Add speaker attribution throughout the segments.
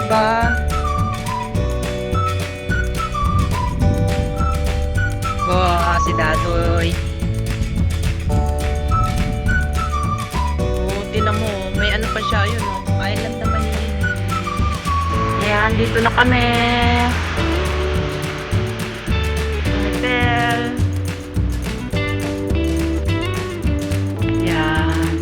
Speaker 1: ba? Oh, si Dadoy. Oh, tinan mo, may ano pa siya yun, oh. Island naman yun. Ayan, dito na kami. Hotel. Ayan.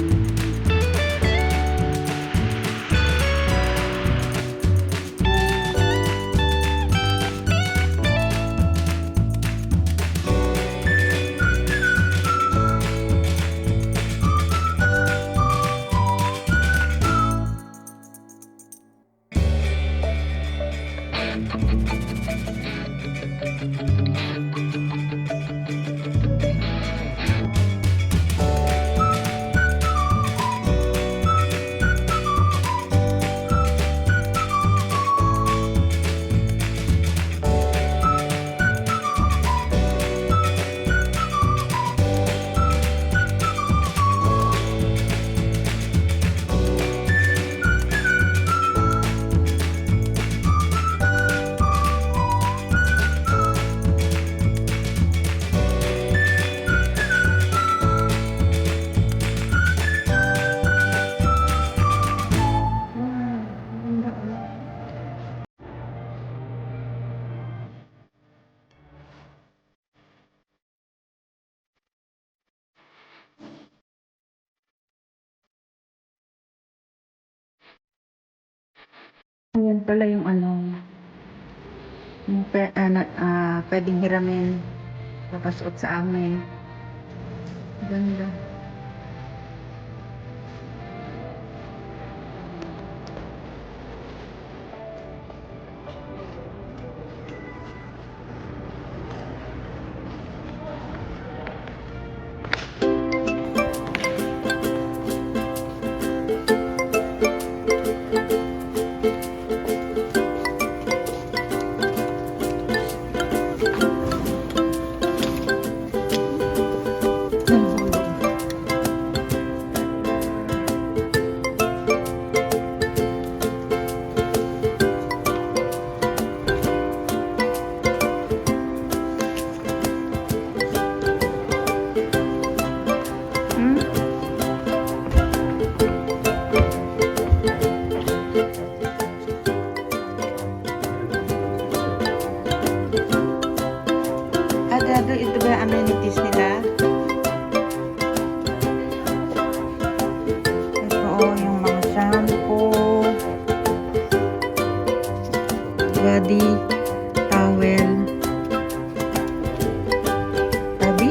Speaker 2: Ayan pala yung pwedeng hiramin papasuot sa amin. Ganda. Agado, ito ba ang amenities nila? Ito yung mga shampoo, body, towel, tabi?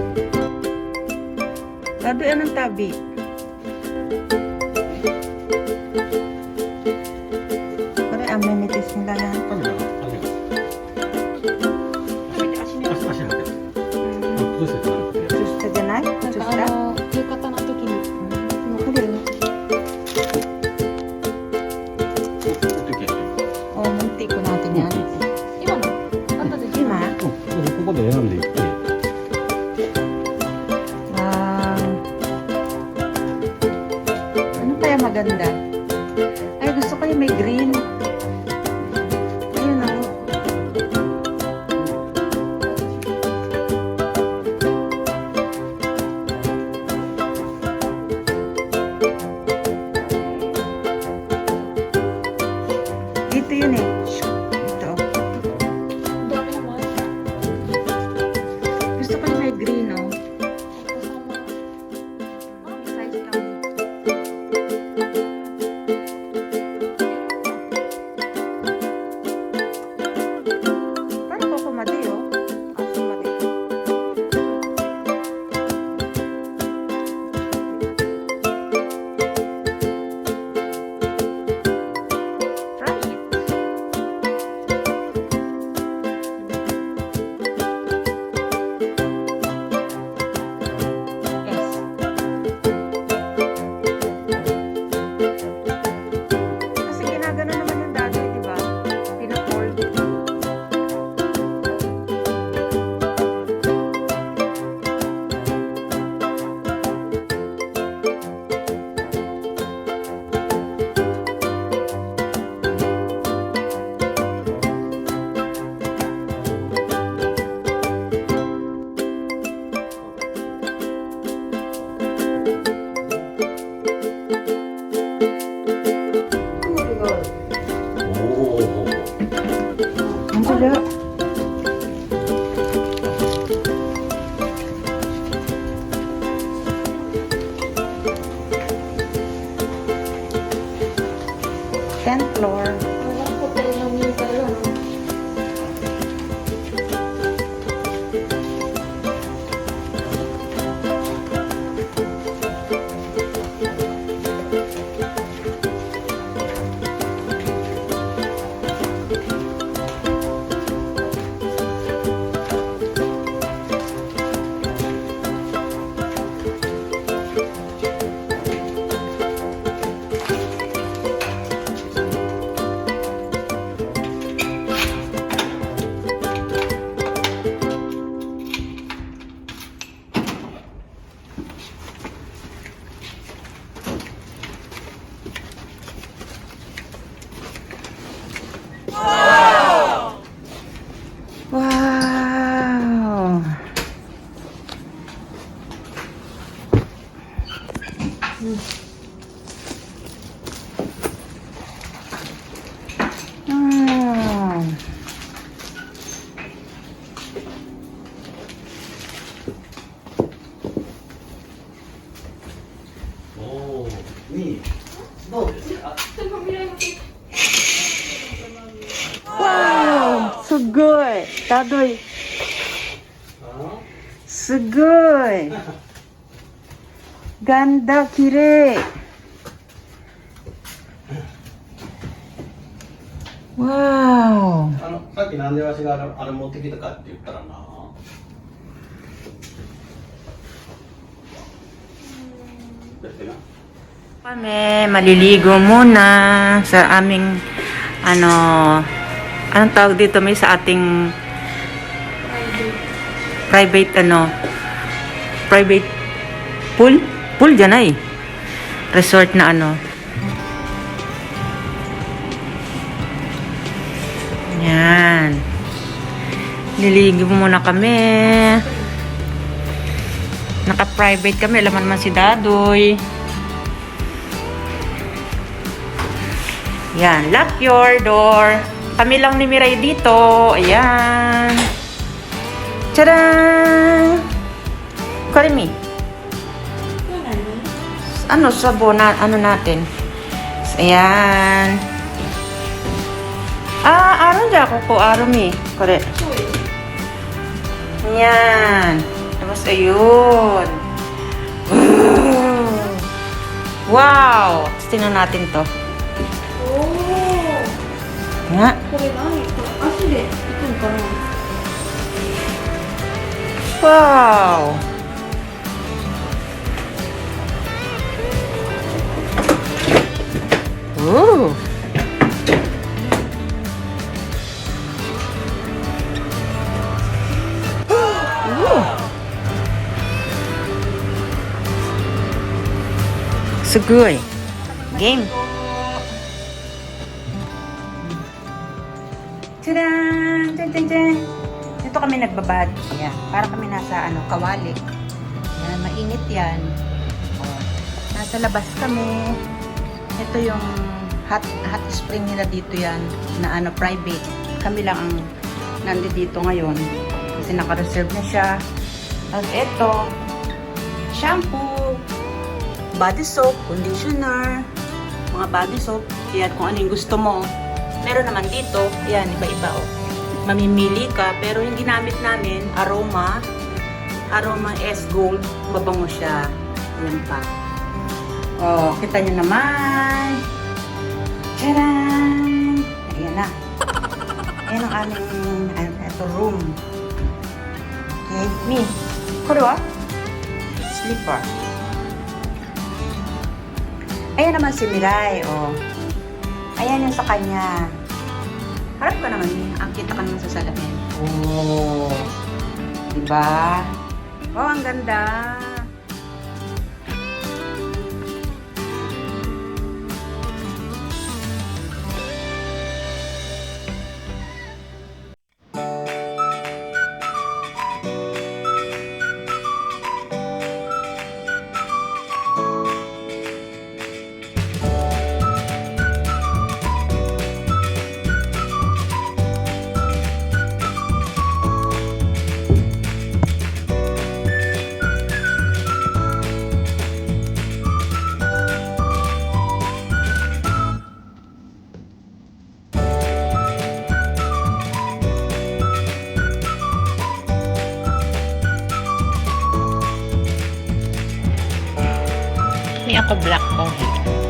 Speaker 2: Tabi, anong tabi? Pare, amenities nila yan. Gusto ka na? Gusto ka?
Speaker 3: 浴衣の時にこれね
Speaker 2: Oh, munti ko natin yan.
Speaker 3: 今の後で
Speaker 2: Lima?
Speaker 4: ここで選んでいって
Speaker 2: Ano kaya maganda? Ay, gusto ko yung may green. Ayun o. Dito yun eh. Ito.
Speaker 3: どれも
Speaker 2: Gusto ko yung may green o.
Speaker 3: お子様
Speaker 2: Size lang. 10th floor.
Speaker 3: Ang hotel ng Miracle, ano?
Speaker 2: Wow! Hmm.
Speaker 4: 오, 니, 너
Speaker 2: Wow! Sugoi! Dadoy!
Speaker 4: 어?
Speaker 2: Sugoi! Ganda, kirei! Wow!
Speaker 4: さっきなんでわしがあれ持ってきたかって言ったらな。だってな。
Speaker 2: Kami maliligo muna sa aming anong tawag dito, may sa ating private private pool dyan ay resort na yan, nililigo muna kami, naka private kami, alam naman si Dadoy. Yan, lock your door. Kami lang ni Miray dito. Ayan. Tcharan! Karimi. Ano, sabon na, natin? Ayan. Aron dyan ako po, Arumi. Kore. Ayan. Tapos, ayun. Wow! Tapos, tingnan natin to.
Speaker 3: おー、
Speaker 2: Nga.
Speaker 3: これ何？これ足で行くんかな？
Speaker 2: Wow! Ooh! Ooh! Sugoi! Game! Tadaan! Dyan, dyan, dyan! Dito kami nagbabad. Ayan. Para kami nasa kawali. Ayan, mainit yan. Oh. Nasa labas kami. Ito yung hot spring nila dito yan. Na private. Kami lang ang nandito ngayon. Kasi naka-reserve na siya. Tapos ito, shampoo, body soap, conditioner, mga body soap. Yan, kung ano yung gusto mo. Meron naman dito, yan, iba-iba mamimili ka, pero yung ginamit namin, Aroma S Gold, mabango siya. Yan pa. Oh, kita nyo naman. Tcharan! Ayan na. Ayan ang aming, ito, room. Okay, me. Kuro, sleeper. Ayan naman si Miray, oh. Ayan yung sa kanya. Harap ka naman, ang kita ka naman sa salamin. Oh. Diba? Oh, ang ganda.
Speaker 1: Kasi ako black coffee.